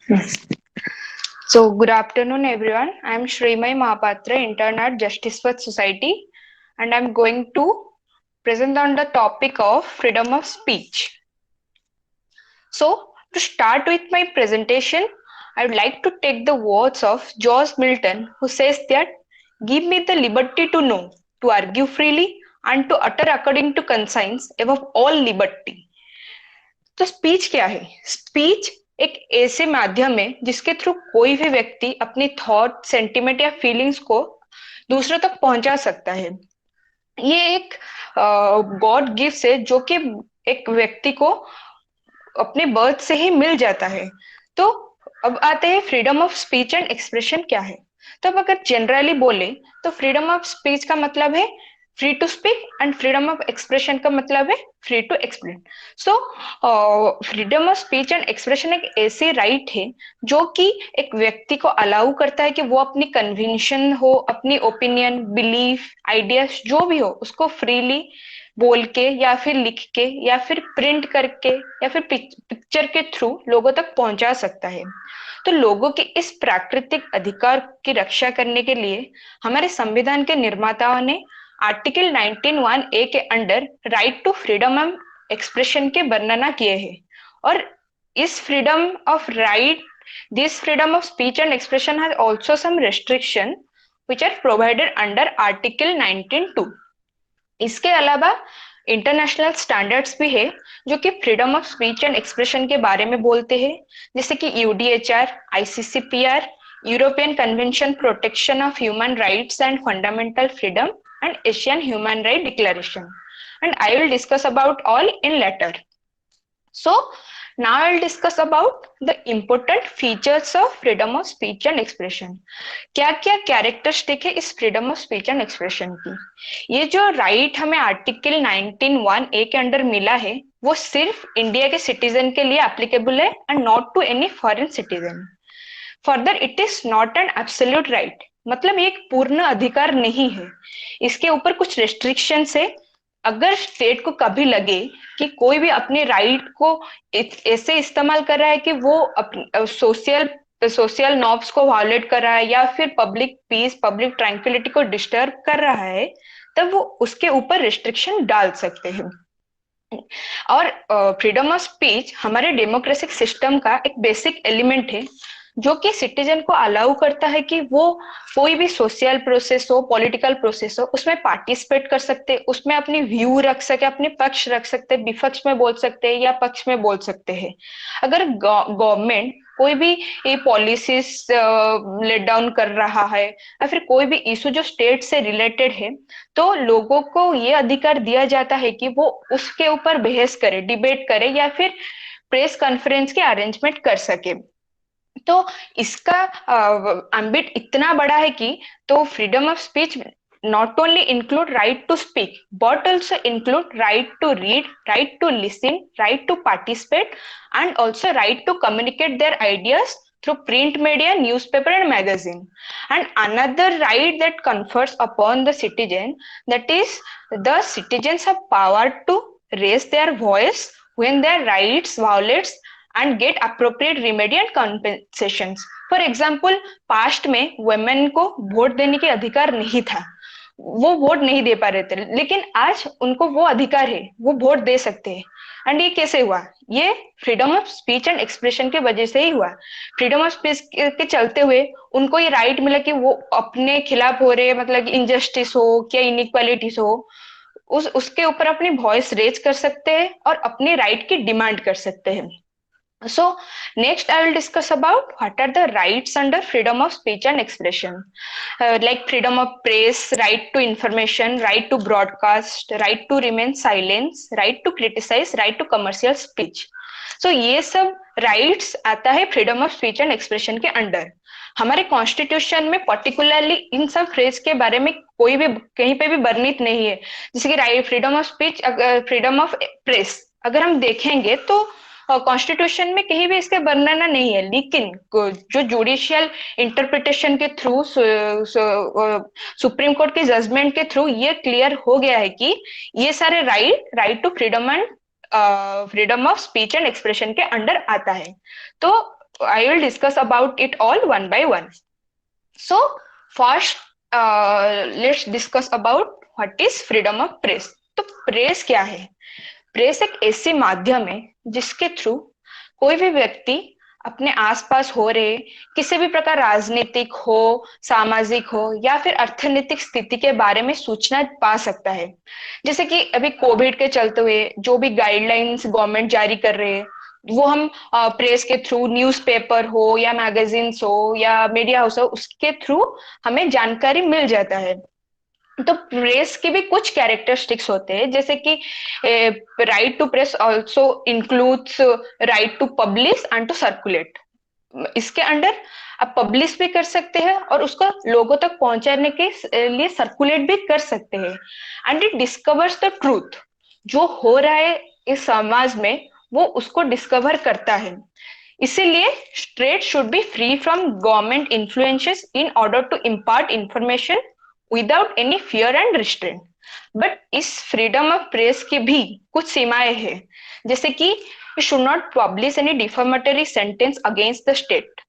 Yes. So, good afternoon, everyone. I am Shrimay Mahapatra, intern at Justice First Society, and I'm going to present on the topic of freedom of speech. So, to start with my presentation, I would like to take the words of George Milton, who says that give me the liberty to know, to argue freely, and to utter according to conscience above all liberty. तो speech क्या है? Speech एक ऐसे माध्यम है जिसके through कोई भी व्यक्ति अपनी थॉट, सेंटिमेंट या फीलिंग्स को दूसरों तक पहुंचा सकता है। ये एक गॉड गिफ्ट है जो कि एक व्यक्ति को अपने बर्थ से ही मिल जाता है। तो अब आते हैं freedom of speech and expression क्या है। तो अब अगर जनरली बोले तो फ्रीडम ऑफ स्पीच का मतलब है free to speak and freedom of expression का मतलब है free to explain. So freedom of speech and expression एक ऐसी राइट है जो कि एक व्यक्ति को अलाउ करता है कि वो अपनी कन्विंशन हो, अपनी ओपिनियन, बिलीफ, आइडियाज जो भी हो उसको फ्रीली बोल के या फिर लिख के या फिर प्रिंट करके या फिर पिक्चर के थ्रू लोगों तक पहुंचा सकता है। तो लोगों के इस प्राकृतिक अधिकार की रक्षा करने के लिए हमारे संविधान के निर्माताओं ने आर्टिकल 19(1)(a) के under right to freedom of expression के वर्णना किए हैं। और इस freedom of right, this freedom of speech and expression has also some restriction which are provided under article 19(2). इसके अलावा इंटरनेशनल स्टैंडर्ड्स भी है जो कि freedom of speech and expression के बारे में बोलते हैं, जैसे कि UDHR, ICCPR, European convention protection of human rights and fundamental freedom and Asian human right declaration. And I will discuss about all in later. So now I'll discuss about the important features of freedom of speech and expression. क्या क्या characteristic है इस freedom of speech and expression की? ये जो right हमें article 19(1)(a) के under मिला है वो सिर्फ इंडिया के सिटीजन के लिए एप्लीकेबल है and not to any foreign citizen. Further it is not an absolute right, मतलब ये एक पूर्ण अधिकार नहीं है। इसके ऊपर कुछ रेस्ट्रिक्शंस है। अगर स्टेट को कभी लगे कि कोई भी अपने राइट को ऐसे इस्तेमाल कर रहा है कि वो सोशल सोशल नॉर्म्स को वायलेट कर रहा है या फिर पब्लिक पीस, पब्लिक ट्रैंक्विलिटी को डिस्टर्ब कर रहा है, तब वो उसके ऊपर रिस्ट्रिक्शन डाल सकते हैं। और फ्रीडम ऑफ स्पीच हमारे डेमोक्रेटिक सिस्टम का एक बेसिक एलिमेंट है जो कि सिटीजन को अलाउ करता है कि वो कोई भी सोशल प्रोसेस हो, पॉलिटिकल प्रोसेस हो, उसमें पार्टिसिपेट कर सकते, उसमें अपनी व्यू रख सके, अपने पक्ष रख सकते, विपक्ष में बोल सकते हैं या पक्ष में बोल सकते हैं। अगर गवर्नमेंट कोई भी ये पॉलिसीज लेट डाउन कर रहा है या फिर कोई भी इशू जो स्टेट से रिलेटेड है, तो लोगों को ये अधिकार दिया जाता है कि वो उसके ऊपर बहस करे, डिबेट करे या फिर प्रेस कॉन्फ्रेंस के अरेंजमेंट कर सके। तो इसका एम्बिट इतना बड़ा है कि तो freedom of speech not only include right to speak but also include right to read, right to listen, right to participate, and also right to communicate their ideas through print media, newspaper and magazine. And another right that confers upon the citizen, that is the citizens have power to raise their voice when their rights violates and get appropriate remedy and compensations. For example, past में women को vote देने के अधिकार नहीं था, वो vote नहीं दे पा रहे थे, लेकिन आज उनको वो अधिकार है, वो वोट दे सकते हैं। एंड ये कैसे हुआ? ये freedom of speech and expression के वजह से ही हुआ। फ्रीडम ऑफ स्पीच के चलते हुए उनको ये राइट मिला कि वो अपने खिलाफ हो रहे मतलब इनजस्टिस हो या इनइक्वालिटीज हो, उसके ऊपर अपनी वॉइस रेज कर सकते हैं और अपने राइट की डिमांड कर सकते हैं। So next I will discuss about what are the rights under freedom of speech and expression, like freedom of press, right to information, right to broadcast, right to remain silence, right to criticize, right to commercial speech. So ये सब rights आता है freedom of speech and expression के under. हमारे constitution में particularly in सब phrase के बारे में कोई भी कहीं पे भी वर्णित नहीं है। जैसे कि right freedom of speech, freedom of press अगर हम देखेंगे तो कॉन्स्टिट्यूशन में कहीं भी इसके वर्णना नहीं है, लेकिन जो जुडिशियल इंटरप्रिटेशन के थ्रू, सुप्रीम कोर्ट के जजमेंट के थ्रू ये क्लियर हो गया है कि ये सारे right to freedom and freedom of speech and expression के अंडर आता है। तो I will discuss about it all one by one. So first, let's discuss about what is freedom of press. तो प्रेस क्या है? प्रेस एक ऐसी माध्यम है जिसके थ्रू कोई भी व्यक्ति अपने आसपास हो रहे किसी भी प्रकार राजनीतिक हो, सामाजिक हो या फिर अर्थनीतिक स्थिति के बारे में सूचना पा सकता है। जैसे कि अभी कोविड के चलते हुए जो भी गाइडलाइंस गवर्नमेंट जारी कर रहे हैं वो हम प्रेस के थ्रू, न्यूज़पेपर हो या मैगजीन्स हो या मीडिया हाउस हो, उसके थ्रू हमें जानकारी मिल जाता है। तो प्रेस के भी कुछ कैरेक्टरिस्टिक्स होते हैं, जैसे कि right to press also includes right to publish and to circulate. इसके अंडर आप पब्लिश भी कर सकते हैं और उसको लोगों तक पहुंचाने के लिए सर्कुलेट भी कर सकते हैं। And it discovers the truth, जो हो रहा है इस समाज में वो उसको डिस्कवर करता है। इसीलिए state should be free from government influences in order to impart information without any fear and restraint. But इस फ्रीडम ऑफ प्रेस की भी कुछ सीमाएं हैं, जैसे कि you should not publish any defamatory sentence against the state.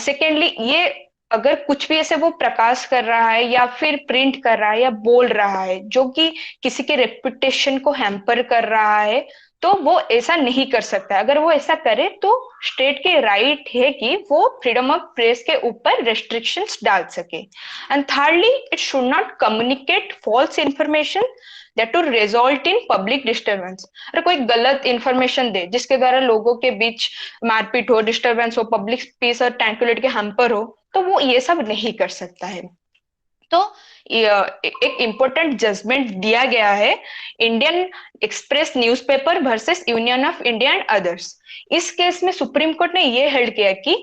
Secondly, ये अगर कुछ भी ऐसे वो प्रकाश कर रहा है या फिर प्रिंट कर रहा है या बोल रहा है जो कि किसी के रेपुटेशन को हैम्पर कर रहा है, तो वो ऐसा नहीं कर सकता। अगर वो ऐसा करे तो स्टेट के राइट है कि वो फ्रीडम ऑफ प्रेस के ऊपर रेस्ट्रिक्शंस डाल सके। And thirdly, it should not communicate false information that to result in public disturbance. अगर कोई गलत इंफॉर्मेशन दे जिसके द्वारा लोगों के बीच मारपीट हो, डिस्टर्बेंस हो, पब्लिक पीस और ट्रैंक्विलिटी के हैम्पर हो, तो वो ये सब नहीं कर सकता है। तो एक इम्पोर्टेंट जजमेंट दिया गया है Indian express newspaper versus union of India and others. इस केस में सुप्रीम कोर्ट ने ये हेल्ड किया कि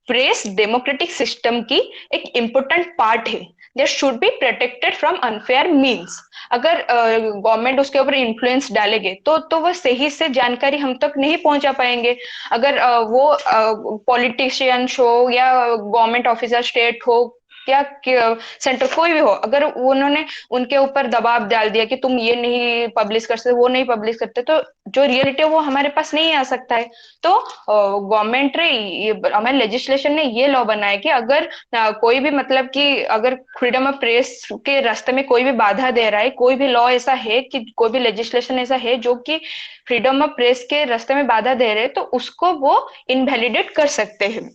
प्रेस डेमोक्रेटिक सिस्टम की एक इम्पोर्टेंट पार्ट है, they should be protected from unfair means. अगर गवर्नमेंट उसके ऊपर इन्फ्लुएंस डालेगे तो वो सही से जानकारी हम तक नहीं पहुंचा पाएंगे। अगर वो पॉलिटिशियंस हो या गवर्नमेंट ऑफिसर, स्टेट हो या सेंटर, कोई भी हो, अगर उन्होंने उनके ऊपर दबाव डाल दिया कि तुम ये नहीं पब्लिश कर सकते, वो नहीं पब्लिश करते, तो जो रियलिटी है वो हमारे पास नहीं आ सकता है। तो गवर्नमेंट ने, हमारे लेजिस्लेशन ने ये लॉ बनाया कि अगर कोई भी, मतलब कि अगर फ्रीडम ऑफ प्रेस के रास्ते में कोई भी बाधा दे रहा है, कोई भी लॉ ऐसा है कि कोई भी लेजिस्लेशन ऐसा है जो कि फ्रीडम ऑफ प्रेस के रास्ते में बाधा दे रहे हैं, तो उसको वो इनवैलिडेट कर सकते हैं।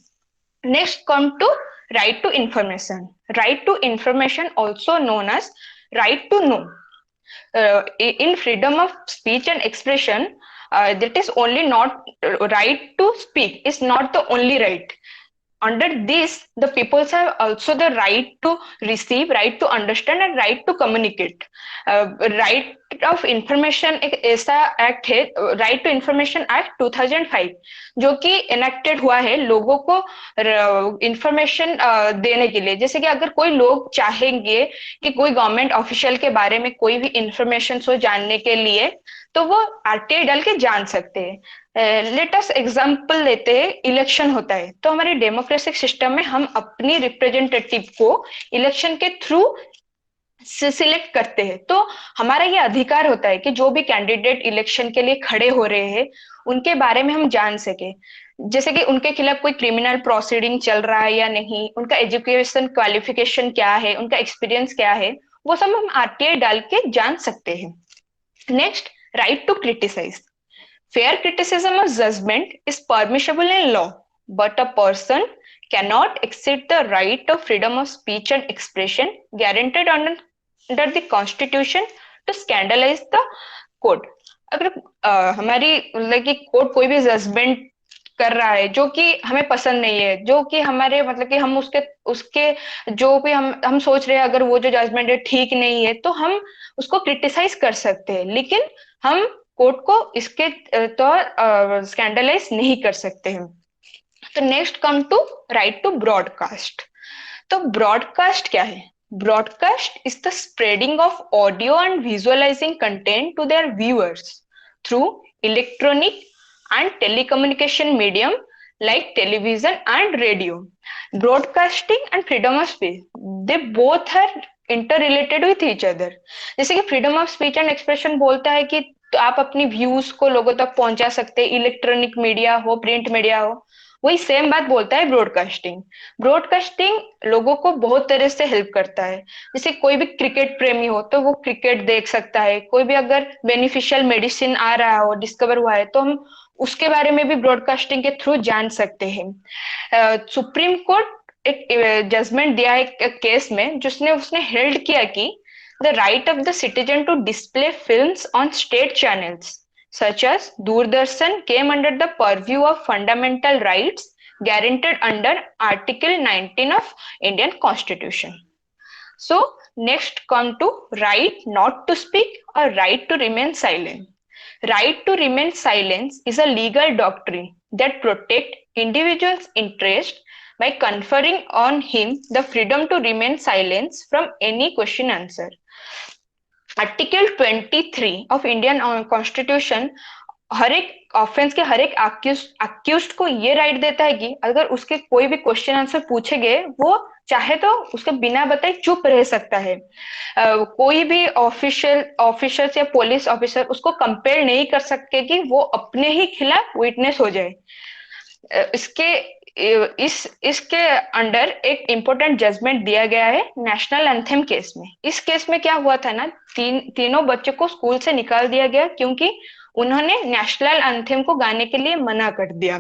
Next come to right to information. Right to information, also known as right to know. In freedom of speech and expression, that is only not right to speak is not the only right. Under this, the peoples have also the right to receive, right to understand and right to communicate. Right of information एक ऐसा act है, right to information act 2005, जो कि enacted हुआ है लोगों को information देने के लिए। जैसे कि अगर कोई लोग चाहेंगे कि कोई गवर्नमेंट ऑफिशियल के बारे में कोई भी इंफॉर्मेशन हो जानने के लिए, तो वो आरटीआई डाल के जान सकते हैं। लेटेस्ट एग्जांपल लेते हैं, इलेक्शन होता है तो हमारे डेमोक्रेटिक सिस्टम में हम अपनी रिप्रेजेंटेटिव को इलेक्शन के थ्रू सिलेक्ट करते हैं। तो हमारा ये अधिकार होता है कि जो भी कैंडिडेट इलेक्शन के लिए खड़े हो रहे हैं उनके बारे में हम जान सके, जैसे कि उनके खिलाफ कोई क्रिमिनल प्रोसीडिंग चल रहा है या नहीं, उनका एजुकेशन क्वालिफिकेशन क्या है, उनका एक्सपीरियंस क्या है, वो सब हम आरटीआई डाल के जान सकते हैं। Next, right to criticize. Fair criticism or judgment is permissible in law, but a person cannot exceed the right of freedom of speech and expression guaranteed under the Constitution to scandalize the court. अगर हमारी मतलब court कोई भी judgement कर रहा है जो कि हमें पसंद नहीं है, जो कि हमारे मतलब कि हम उसके उसके जो भी हम सोच रहे हैं अगर वो जो जजमेंट है ठीक नहीं है, तो हम उसको क्रिटिसाइज कर सकते हैं, लेकिन हम कोर्ट को इसके तो स्कैंडलाइज नहीं कर सकते हैं। तो next come to right to broadcast. तो ब्रॉडकास्ट क्या है? Broadcast is the spreading of audio and visualizing content to their viewers through electronic and telecommunication medium like television and radio. Broadcasting and freedom of speech, they both are interrelated with each other. जैसे कि freedom of speech and expression बोलता है कि तो आप अपनी views को लोगों तक पहुंचा सकते हैं, इलेक्ट्रॉनिक मीडिया हो, प्रिंट मीडिया हो, वही सेम बात बोलता है ब्रॉडकास्टिंग। ब्रॉडकास्टिंग लोगों को बहुत तरह से हेल्प करता है। जैसे कोई भी क्रिकेट प्रेमी हो तो वो क्रिकेट देख सकता है, कोई भी अगर बेनिफिशियल मेडिसिन आ रहा हो, डिस्कवर हुआ है, तो हम उसके बारे में भी ब्रॉडकास्टिंग के थ्रू जान सकते हैं। सुप्रीम कोर्ट एक जजमेंट दिया है एक केस में, जिसने उसने हेल्ड किया कि the right of the citizen to display films on state channels such as Doordarshan came under the purview of fundamental rights guaranteed under Article 19 of Indian Constitution. So next come to right not to speak or right to remain silent. Right to remain silent is a legal doctrine that protect individuals' interest by conferring on him the freedom to remain silent from any question answer. Article 23 of Indian constitution हर एक offence के हर एक accused को ये right देता है कि अगर उसके कोई भी क्वेश्चन आंसर पूछे गए, वो चाहे तो उसके बिना बताए चुप रह सकता है। कोई भी ऑफिसर्स या पुलिस ऑफिसर उसको कंपेल नहीं कर सकते कि वो अपने ही खिलाफ विटनेस हो जाए। इसके इसके अंडर एक इम्पोर्टेंट जजमेंट दिया गया है नेशनल एंथम केस में। इस केस में क्या हुआ था ना, तीनों बच्चों को स्कूल से निकाल दिया गया क्योंकि उन्होंने नेशनल एंथम को गाने के लिए मना कर दिया।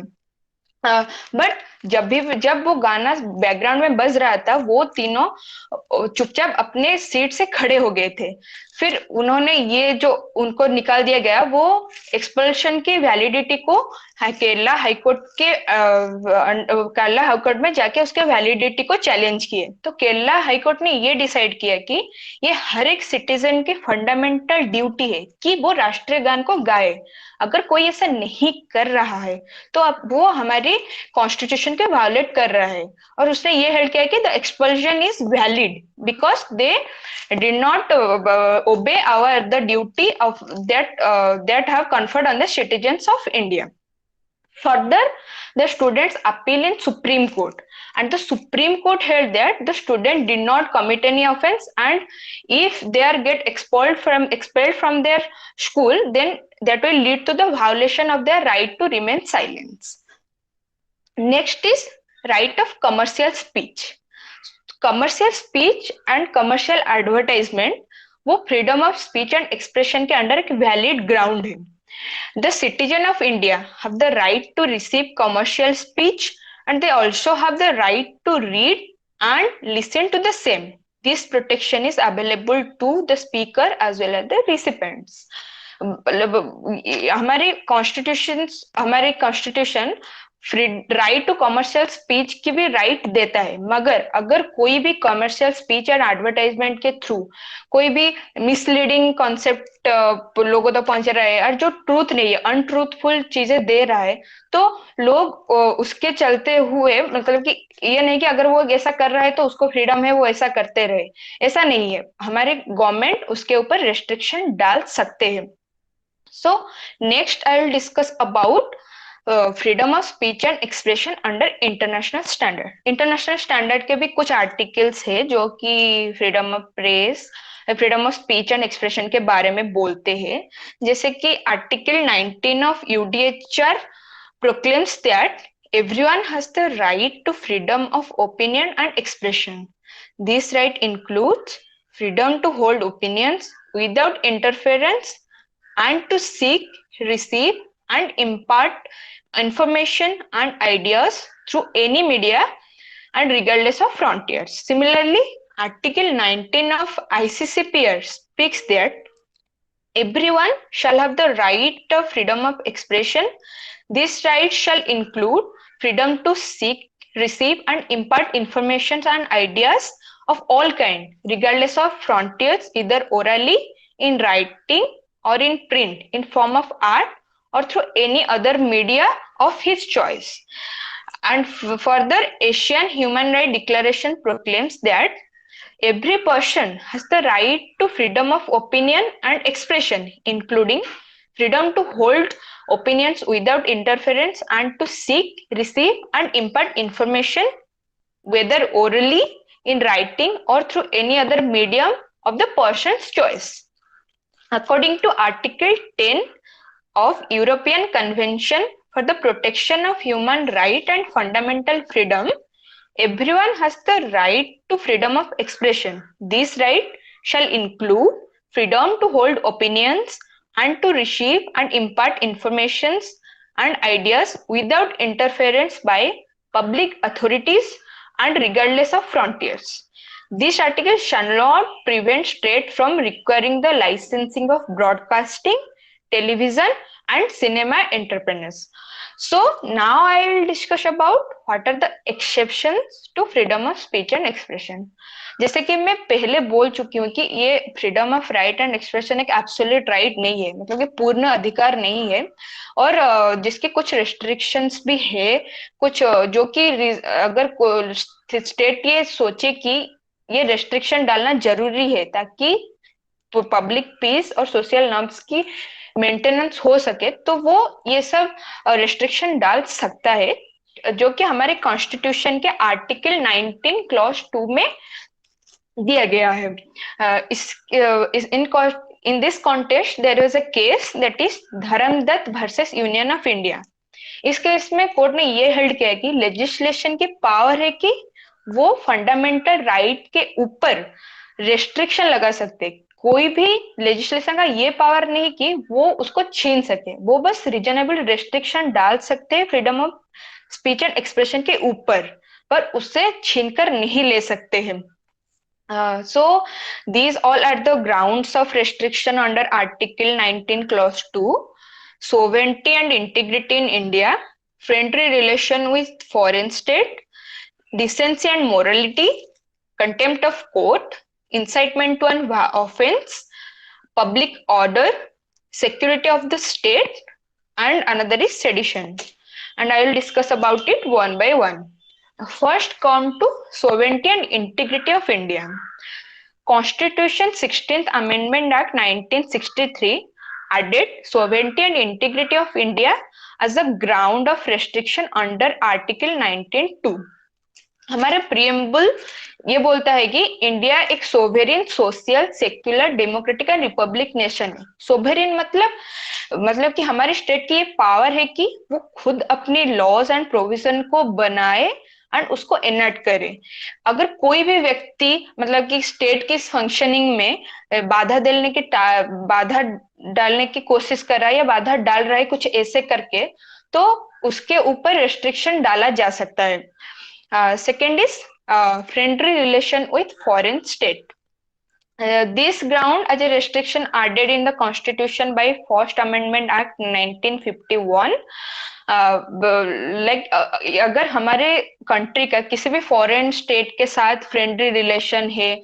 बट जब वो गाना बैकग्राउंड में बज रहा था, वो तीनों चुपचाप अपने सीट से खड़े हो गए थे। फिर उन्होंने ये जो उनको निकाल दिया गया, वो एक्सपल्शन की वैलिडिटी को केरला हाईकोर्ट में जाके उसके वैलिडिटी को चैलेंज किए। तो केरला हाईकोर्ट ने ये डिसाइड किया कि ये हर एक सिटीजन की फंडामेंटल ड्यूटी है कि वो राष्ट्रीय गान को गाए। अगर कोई ऐसा नहीं कर रहा है तो अब वो हमारी कॉन्स्टिट्यूशन के वायलेट कर रहा है। और उसने ये हेल्ड किया कि the expulsion is valid because they did not obey the duty of that have conferred on the citizens of India. Further, the students appeal in Supreme Court, and the Supreme Court held that the student did not commit any offense, and if they are get expelled from their school, then that will lead to the violation of their right to remain silent. Next is right of commercial speech. Commercial speech and commercial advertisement वो freedom of speech and expression के under एक valid ground है। The citizen of India have the right to receive commercial speech and they also have the right to read and listen to the same. This protection is available to the speaker as well as the recipients. हमारे constitution right to commercial speech की भी right देता है, मगर अगर कोई भी commercial speech and advertisement के थ्रू कोई भी मिसलीडिंग कॉन्सेप्ट लोगों तक पहुंच रहा है और जो ट्रूथ नहीं है, अनट्रूथफुल चीजें दे रहा है, तो लोग उसके चलते हुए, मतलब कि ये नहीं कि अगर वो ऐसा कर रहा है तो उसको फ्रीडम है वो ऐसा करते रहे, ऐसा नहीं है। हमारे गवर्नमेंट उसके ऊपर रेस्ट्रिक्शन डाल सकते हैं। So next I will discuss about freedom of speech and expression under international standard. International standard के भी कुछ आर्टिकल्स है जो कि freedom of press, freedom of speech and expression के बारे में बोलते हैं। जैसे कि article 19 of UDHR proclaims that everyone has the right to freedom of opinion and expression. This right includes freedom to hold opinions without interference and to seek, receive, and impart information and ideas through any media and regardless of frontiers. Similarly, Article 19 of ICCPR speaks that everyone shall have the right of freedom of expression. This right shall include freedom to seek, receive, and impart information and ideas of all kind, regardless of frontiers, either orally, in writing, or in print, in form of art, or through any other media of his choice. And further, Asian Human Rights Declaration proclaims that every person has the right to freedom of opinion and expression, including freedom to hold opinions without interference and to seek, receive, and impart information, whether orally, in writing, or through any other medium of the person's choice. According to Article 10 of European Convention for the protection of human right and fundamental freedom, everyone has the right to freedom of expression. This right shall include freedom to hold opinions and to receive and impart informations and ideas without interference by public authorities and regardless of frontiers. This article shall not prevent state from requiring the licensing of broadcasting, television and cinema entrepreneurs. So now I will discuss about what are the exceptions to freedom of speech and expression. जैसे कि मैं पहले बोल चुकी हूँ कि ये freedom of right and expression एक एब्सोल्यूट राइट नहीं है, मतलब कि पूर्ण अधिकार नहीं है, और जिसके कुछ रेस्ट्रिक्शंस भी है, कुछ जो कि अगर स्टेट ये सोचे कि ये रेस्ट्रिक्शन डालना जरूरी है ताकि पब्लिक पीस और सोशल नॉर्म्स की मेंटेनेंस हो सके, तो वो ये सब रेस्ट्रिक्शन डाल सकता है, जो कि हमारे कॉन्स्टिट्यूशन के आर्टिकल 19 क्लॉज 2 में दिया गया है. In this context there was a case that is Dharam Dutt versus union of India. इस केस में कोर्ट ने ये हेल्ड किया कि लेजिस्लेशन की पावर है कि वो फंडामेंटल राइट के ऊपर रेस्ट्रिक्शन लगा सकते. कोई भी लेजिस्लेशन का ये पावर नहीं कि वो उसको छीन सके, वो बस रीजनेबल रेस्ट्रिक्शन डाल सकते हैं freedom of speech and expression के ऊपर, पर उससे छीनकर नहीं ले सकते हैं. So these all are the grounds of restriction under Article 19 Clause 2. Sovereignty and integrity in India, friendly relation with foreign state, decency and morality, contempt of court, incitement to an offense, public order, security of the state, and another is sedition. And I will discuss about it one by one. First come to sovereignty and integrity of India. Constitution 16th Amendment Act 1963 added sovereignty and integrity of India as a ground of restriction under Article 19(2). हमारा preamble ये बोलता है कि India एक sovereign, social, secular, democratic and Republic nation है. Sovereign मतलब कि हमारे स्टेट की ये पावर है कि वो खुद अपने लॉज एंड प्रोविजन को बनाए एंड उसको एनएक्ट करे. अगर कोई भी व्यक्ति मतलब कि स्टेट की फंक्शनिंग में बाधा डालने की कोशिश कर रहा है या बाधा डाल रहा है कुछ ऐसे करके, तो उसके ऊपर रेस्ट्रिक्शन डाला जा सकता है. Second is friendly relation with foreign state. This ground as a restriction added in the Constitution by First Amendment Act 1951. अगर हमारे कंट्री का किसी भी फॉरेन स्टेट के साथ फ्रेंडली रिलेशन है,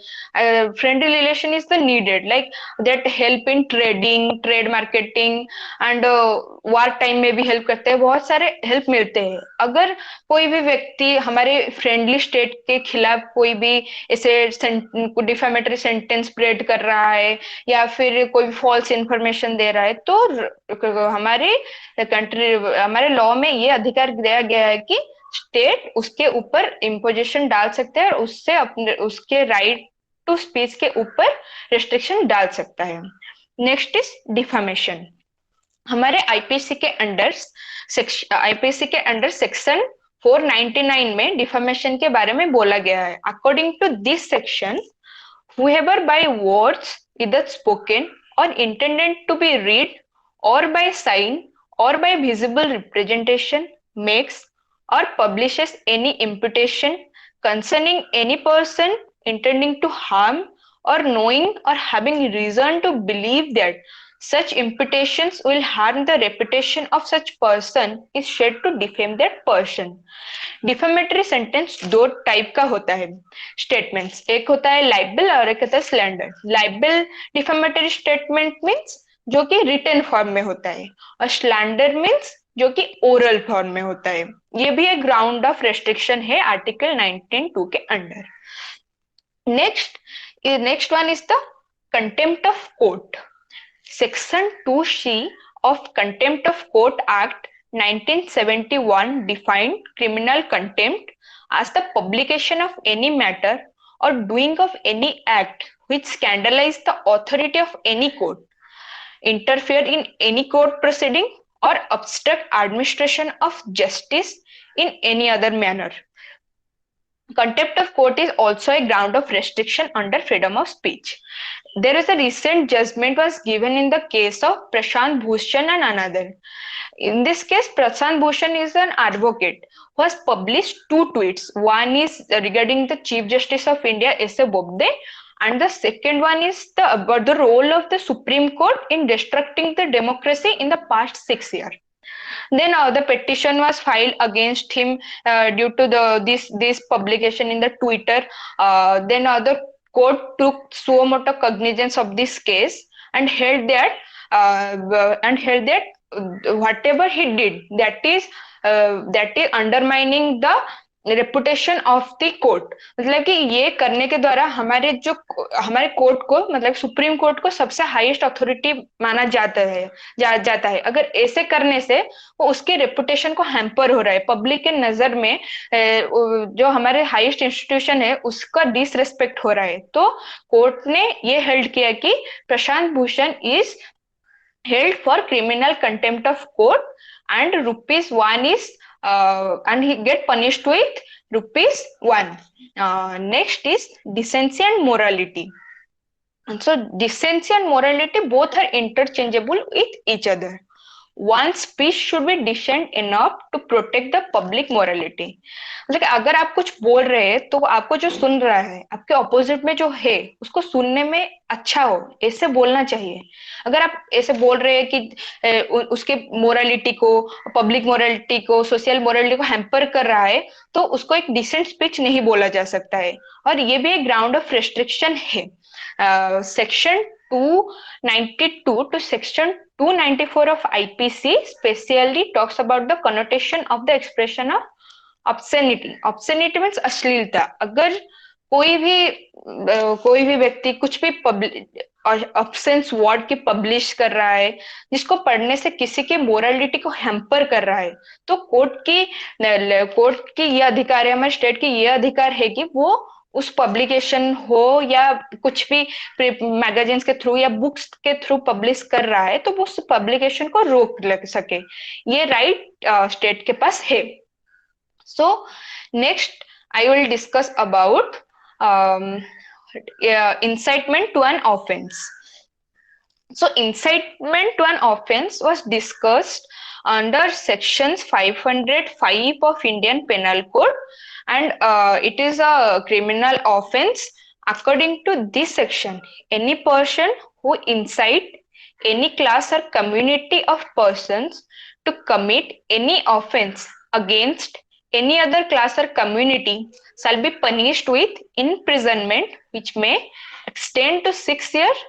friendly relation is the needed like that help in trading, trade marketing and war time में भी हेल्प करते हैं, बहुत सारे हेल्प मिलते हैं. अगर कोई भी व्यक्ति हमारे फ्रेंडली स्टेट के खिलाफ कोई भी ऐसे डिफेमेटरी सेंटेंस स्प्रेड कर रहा है या फिर कोई फॉल्स इंफॉर्मेशन दे रहा है, तो हमारे कंट्री, हमारे लॉ में ये अधिकार दिया गया है कि स्टेट उसके ऊपर इम्पोजिशन डाल सकते हैं और उससे अपने उसके राइट टू स्पीच के ऊपर रिस्ट्रिक्शन डाल सकता है. Next is defamation. हमारे आईपीसी के अंडर सेक्शन 499 में डिफेमेशन के बारे में बोला गया है. According to this section, whoever by words either spoken or intended to be read or by sign or by visible representation makes or publishes any imputation concerning any person intending to harm or knowing or having reason to believe that such imputations will harm the reputation of such person is said to defame that person. Defamatory sentence दो type का होता है statements, एक होता है liable और एक होता है slander. Liable defamatory statement means जो कि रिटन फॉर्म में होता है, और स्लैंडर मीन्स जो कि ओरल फॉर्म में होता है. ये भी एक ग्राउंड ऑफ रेस्ट्रिक्शन है आर्टिकल 19(2) के under. Next one is the contempt of court. Section 2C of Contempt of Court Act 1971 defined criminal contempt as the publication of any matter or doing of any act which scandalize the authority of any court, interfere in any court proceeding, or obstruct administration of justice in any other manner. Contempt of court is also a ground of restriction under freedom of speech. There is a recent judgment was given in the case of Prashant Bhushan and another. In this case, Prashant Bhushan is an advocate who has published two tweets. One is regarding the Chief Justice of India, S.A. Bobde, and the second one is about the role of the Supreme Court in destructing the democracy in the past 6 years. Then the petition was filed against him due to this publication in the Twitter. Then the court took suo motu cognizance of this case and held that whatever he did, that is undermining the reputation of the court. मतलब कि ये करने के द्वारा हमारे court को, मतलब supreme court को सबसे हाईएस्ट अथॉरिटी माना जाता है. अगर ऐसे करने से वो उसके रेपुटेशन को हैम्पर हो रहा है, पब्लिक के नजर में जो हमारे हाईएस्ट इंस्टीट्यूशन है उसका डिसरेस्पेक्ट हो रहा है. तो कोर्ट ने ये हेल्ड किया कि Prashant Bhushan is held for criminal contempt of court and ₹1 is and he get punished with ₹1. Next is decency and morality. And so decency and morality both are interchangeable with each other. One speech should be decent enough to protect the public morality. मतलब अगर आप कुछ बोल रहे हैं तो आपको जो सुन रहा है, आपके ऑपोजिट में जो है, उसको सुनने में अच्छा हो, ऐसे बोलना चाहिए. अगर आप ऐसे बोल रहे हैं कि उसके मोरालिटी को, पब्लिक मोरालिटी को, सोशल मोरालिटी को हैम्पर कर रहा है, तो उसको एक डिसेंट स्पीच नहीं बोला जा सकता है. और ये भी एक ग्राउंड ऑफ रेस्ट्रिक्शन है. Section 292 to section 294 of IPC specially talks about the connotation of the expression of obscenity. Obscenity means अश्लीलता. अगर कोई भी व्यक्ति कुछ भी ऑब्सेंस वर्ड की पब्लिश कर रहा है जिसको पढ़ने से किसी के मोरालिटी को हैम्पर कर रहा है, तो कोर्ट की ये अधिकार है, हमारे स्टेट की ये अधिकार है कि वो उस पब्लिकेशन हो या कुछ भी मैगजीन्स के थ्रू या बुक्स के थ्रू पब्लिश कर रहा है, तो वो उस पब्लिकेशन को रोक लग सके. ये राइट स्टेट के पास है. So next I will discuss about incitement to an offense. So incitement to an offense was discussed under sections 505 of Indian Penal Code, and it is a criminal offense. According to this section, any person who incite any class or community of persons to commit any offense against any other class or community shall be punished with imprisonment, which may extend to 6 years,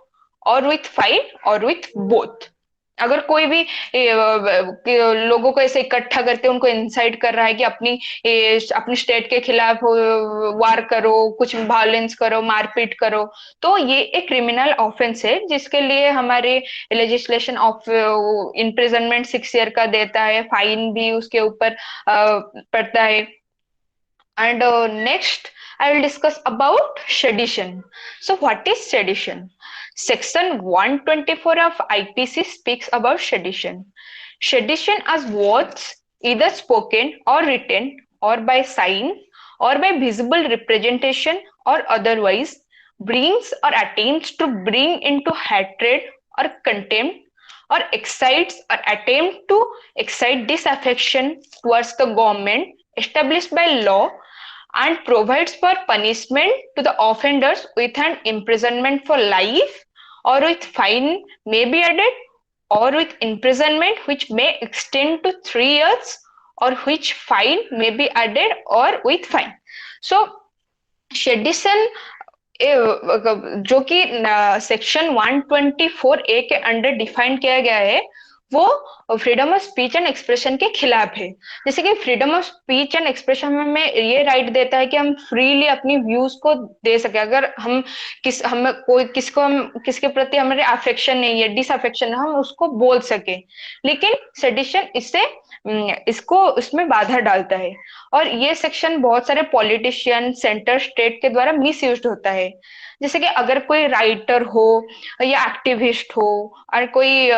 or with fine, or with both. अगर कोई भी लोगों को ऐसे इकट्ठा करके उनको insight कर रहा है कि अपनी स्टेट के खिलाफ वार करो, कुछ वायलेंस करो, मारपीट करो, तो ये एक क्रिमिनल ऑफेंस है जिसके लिए हमारे लेजिस्लेशन ऑफ इम्प्रिजनमेंट 6 ईयर का देता है, फाइन भी उसके ऊपर पड़ता है. And next I will discuss about sedition. So what is sedition? Section 124 of IPC speaks about sedition. Sedition as words either spoken or written or by sign or by visible representation or otherwise brings or attempts to bring into hatred or contempt or excites or attempt to excite disaffection towards the government established by law, and provides for punishment to the offenders with an imprisonment for life, or with fine may be added, or with imprisonment which may extend to 3 years, or which fine may be added, or with fine. So sedition जो कि section 124A के under define किया गया है, वो freedom of speech and expression के खिलाफ है. जैसे कि freedom of speech and expression में ये राइट देता है कि हम फ्रीली अपनी व्यूज को दे सके. अगर किसके प्रति हमारे अफेक्शन नहीं है, डिसअफेक्शन है, हम उसको बोल सके. लेकिन सेडिशन इसमें बाधा डालता है. और ये सेक्शन बहुत सारे पॉलिटिशियन, सेंटर, स्टेट के द्वारा मिस यूज होता है. जैसे कि अगर कोई राइटर हो या एक्टिविस्ट हो और कोई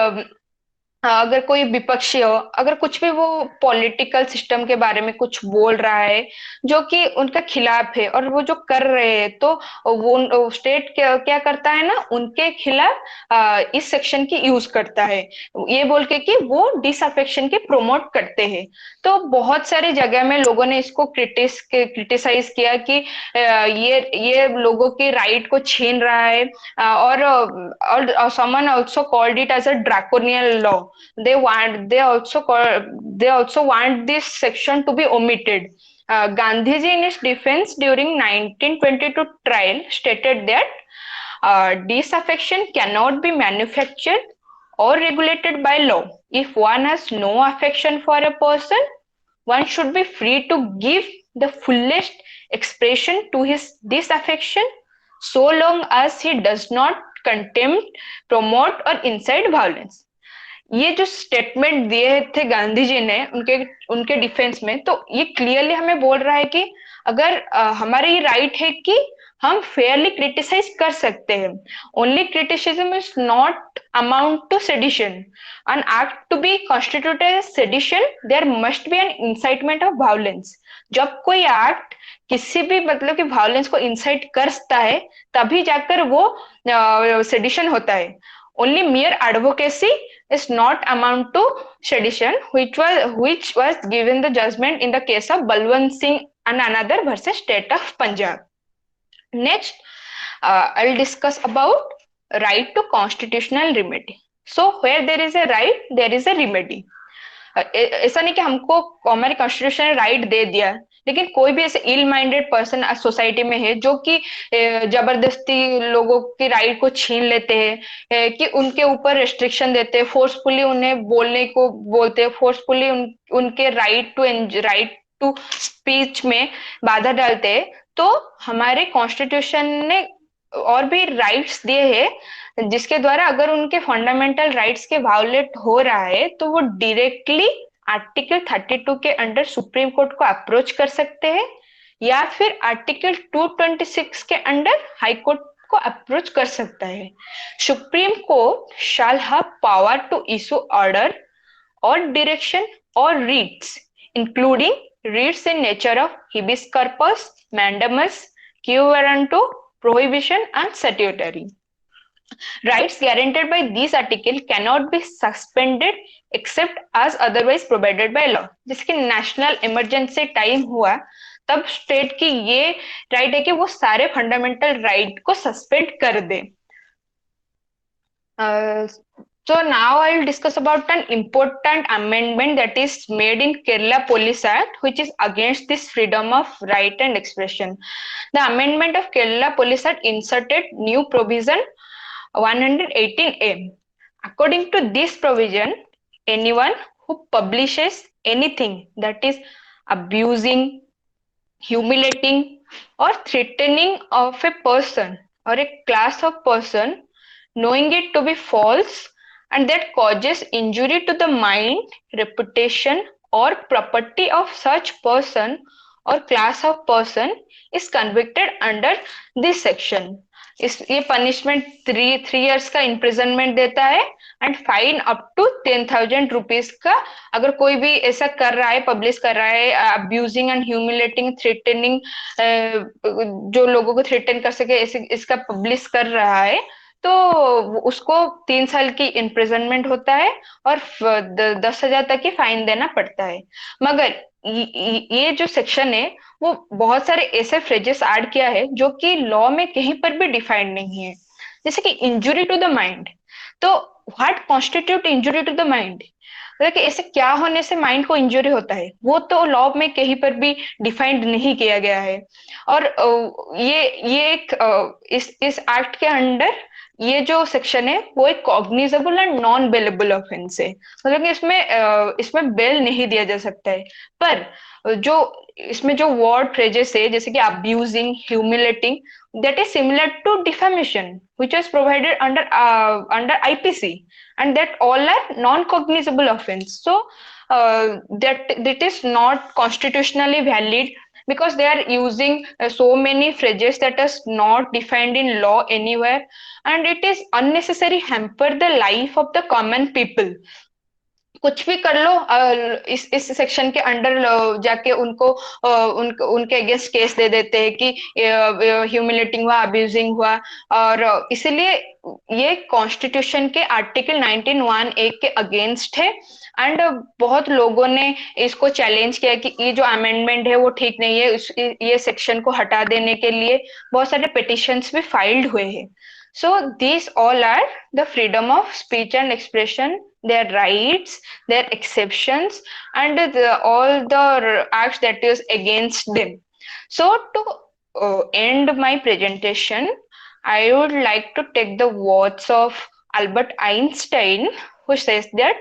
अगर कोई विपक्षी हो, अगर कुछ भी वो पॉलिटिकल सिस्टम के बारे में कुछ बोल रहा है जो कि उनका खिलाफ है और वो जो कर रहे हैं, तो वो स्टेट क्या करता है ना, उनके खिलाफ इस सेक्शन की यूज करता है, ये बोल के कि वो डिसअफेक्शन की प्रमोट करते हैं। तो बहुत सारी जगह में लोगों ने इसको क्रिटिसाइज किया कि ये लोगों की राइट को छीन रहा है, और someone also called it as a draconian law. They also want this section to be omitted. Gandhiji, in his defense during 1922 trial, stated that disaffection cannot be manufactured or regulated by law. If one has no affection for a person, one should be free to give the fullest expression to his disaffection, so long as he does not contempt, promote, or incite violence. ये जो statement दिए थे गांधी जी ने उनके उनके defence में, तो ये क्लियरली हमें बोल रहा है कि अगर हमारे ये राइट है कि हम फेयरली क्रिटिसाइज कर सकते हैं। Only criticism is not amount to sedition. An act to be constituted as sedition, there must be an incitement of violence. जब कोई एक्ट किसी भी मतलब कि वायलेंस को इंसाइट करता है, तभी जाकर वो सेडिशन होता है। Only mere advocacy is not amount to sedition, which was given the judgment in the case of Balwant Singh and another versus state of Punjab. Next, I'll discuss about right to constitutional remedy. So where there is a right, there is a remedy. ऐसा नहीं कि हमको हमारे constitution ने right they दिया, लेकिन कोई भी ऐसे इल माइंडेड पर्सन सोसाइटी में है जो कि जबरदस्ती लोगों की राइट को छीन लेते हैं, कि उनके ऊपर रेस्ट्रिक्शन देते हैं, फोर्सफुली उन्हें बोलने को बोलते हैं, फोर्सफुली उनके राइट टू स्पीच में बाधा डालते हैं। तो हमारे कॉन्स्टिट्यूशन ने और भी राइट्स दिए हैं जिसके द्वारा अगर उनके फंडामेंटल राइट्स के वायोलेट हो रहा है, तो वो डायरेक्टली आर्टिकल 32 के अंडर सुप्रीम कोर्ट को अप्रोच कर सकते हैं, या फिर आर्टिकल 226 के अंडर हाई कोर्ट को अप्रोच कर सकता है। Supreme court shall have power to issue order और डायरेक्शन और writs, including writs in nature of habeas corpus, mandamus, quo warranto, prohibition and statutory. Rights guaranteed by this article cannot be suspended except as otherwise provided by law. जिसकी national emergency time हुआ तब state की ये right है कि वो सारे fundamental right को सस्पेंड कर दे। So now I will discuss about an important amendment that is made in Kerala Police Act, which is against this freedom of right and expression. The amendment of Kerala Police Act inserted new provision 118A. According to this provision, anyone who publishes anything that is abusing, humiliating, or threatening of a person or a class of person, knowing it to be false, and that causes injury to the mind, reputation, or property of such person or class of person is convicted under this section. ये punishment three years का imprisonment देता है and fine up to 10,000 rupees का, अगर कोई भी ऐसा कर रहा है, पब्लिश कर रहा है, अब्यूजिंग एंड ह्यूमिलेटिंग, थ्रेटनिंग, जो लोगों को थ्रेटन कर सके इसका पब्लिश कर रहा है, तो उसको 3 साल की इम्प्रिजनमेंट होता है और 10,000 तक की फाइन देना पड़ता है। मगर ये जो सेक्शन है वो बहुत सारे ऐसे फ्रेजेस ऐड किया है जो कि लॉ में कहीं पर भी डिफाइंड नहीं है, जैसे कि इंजुरी टू द माइंड। तो what constitute injury to the mind, मतलब कि ऐसे क्या होने से माइंड को इंजुरी होता है, वो तो लॉ में कहीं पर भी डिफाइंड नहीं किया गया है। और ये एक इस एक्ट के अंडर ये जो सेक्शन है वो एक cognizable and non bailable offence है, मतलब कि इसमें बेल नहीं दिया जा सकता है। पर जो इसमें जो वर्ड फ्रेजेस है जैसे कि abusing, humiliating, that is similar to defamation which was provided under IPC, and that all are non-cognizable offense. So that is not constitutionally valid because they are using so many phrases that is not defined in law anywhere, and it is unnecessary hamper the life of the common people. कुछ भी कर लो, इस section के under जाके उनके against case दे देते हैं कि ह्यूमिलेटिंग हुआ, अब्यूजिंग हुआ। और इसलिए ये कॉन्स्टिट्यूशन के आर्टिकल 19(1)(a) के अगेंस्ट है। एंड बहुत लोगों ने इसको चैलेंज किया कि ये जो अमेंडमेंट है वो ठीक नहीं है, ये सेक्शन को हटा देने के लिए बहुत सारे पिटिशंस भी फाइल्ड हुए हैं। So these all are the freedom of speech and expression, their rights, their exceptions, and all the acts that is against them. So to end my presentation, I would like to take the words of Albert Einstein, who says that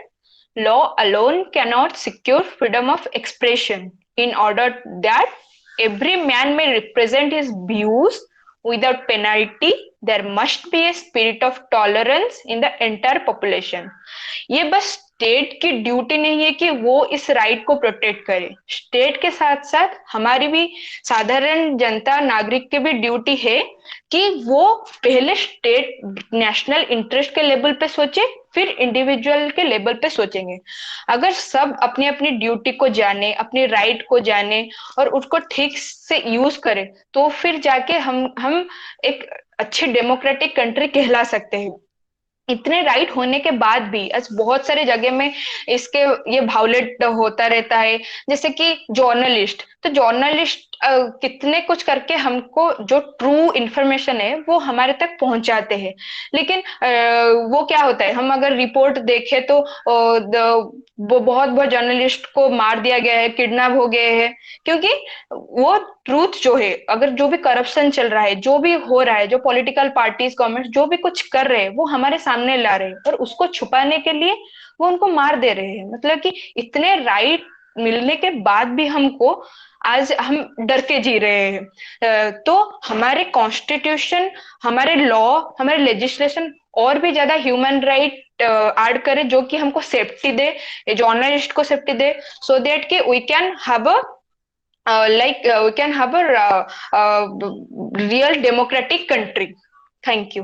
law alone cannot secure freedom of expression. In order that every man may represent his views without penalty, there must be a spirit of tolerance in the entire population. ये बस state की duty नहीं है कि वो इस right को protect करे, स्टेट के साथ साथ हमारी भी साधारण जनता नागरिक की भी ड्यूटी है कि वो पहले स्टेट नेशनल इंटरेस्ट के लेवल पे सोचे, फिर इंडिविजुअल के लेवल पे सोचेंगे। अगर सब अपनी अपनी ड्यूटी को जाने, अपनी राइट को जाने और उसको ठीक से यूज करें, तो फिर जाके हम एक अच्छी डेमोक्रेटिक कंट्री कहला सकते हैं। इतने राइट होने के बाद भी आज बहुत सारे जगह में इसके ये वायलेट होता रहता है। जैसे कि जर्नलिस्ट, तो जर्नलिस्ट कितने कुछ करके हमको जो ट्रू इंफॉर्मेशन है वो हमारे तक पहुंचाते हैं। लेकिन वो क्या होता है, हम अगर रिपोर्ट देखें तो वो बहुत बहुत जर्नलिस्ट को मार दिया गया है, किडनैप हो गए हैं, क्योंकि वो ट्रूथ जो है, अगर जो भी करप्शन चल रहा है, जो भी हो रहा है, जो पॉलिटिकल पार्टीज गवर्नमेंट जो भी कुछ कर रहे हैं वो हमारे सामने ला रहे हैं, और उसको छुपाने के लिए वो उनको मार दे रहे हैं। मतलब कि इतने राइट मिलने के बाद भी हमको आज हम डर के जी रहे हैं। तो हमारे कॉन्स्टिट्यूशन, हमारे लॉ, हमारे लेजिस्लेशन और भी ज्यादा ह्यूमन राइट ऐड करे, जो कि हमको सेफ्टी दे, जर्नलिस्ट को सेफ्टी दे, सो दैट कि we can have a we can have a real democratic country. Thank you.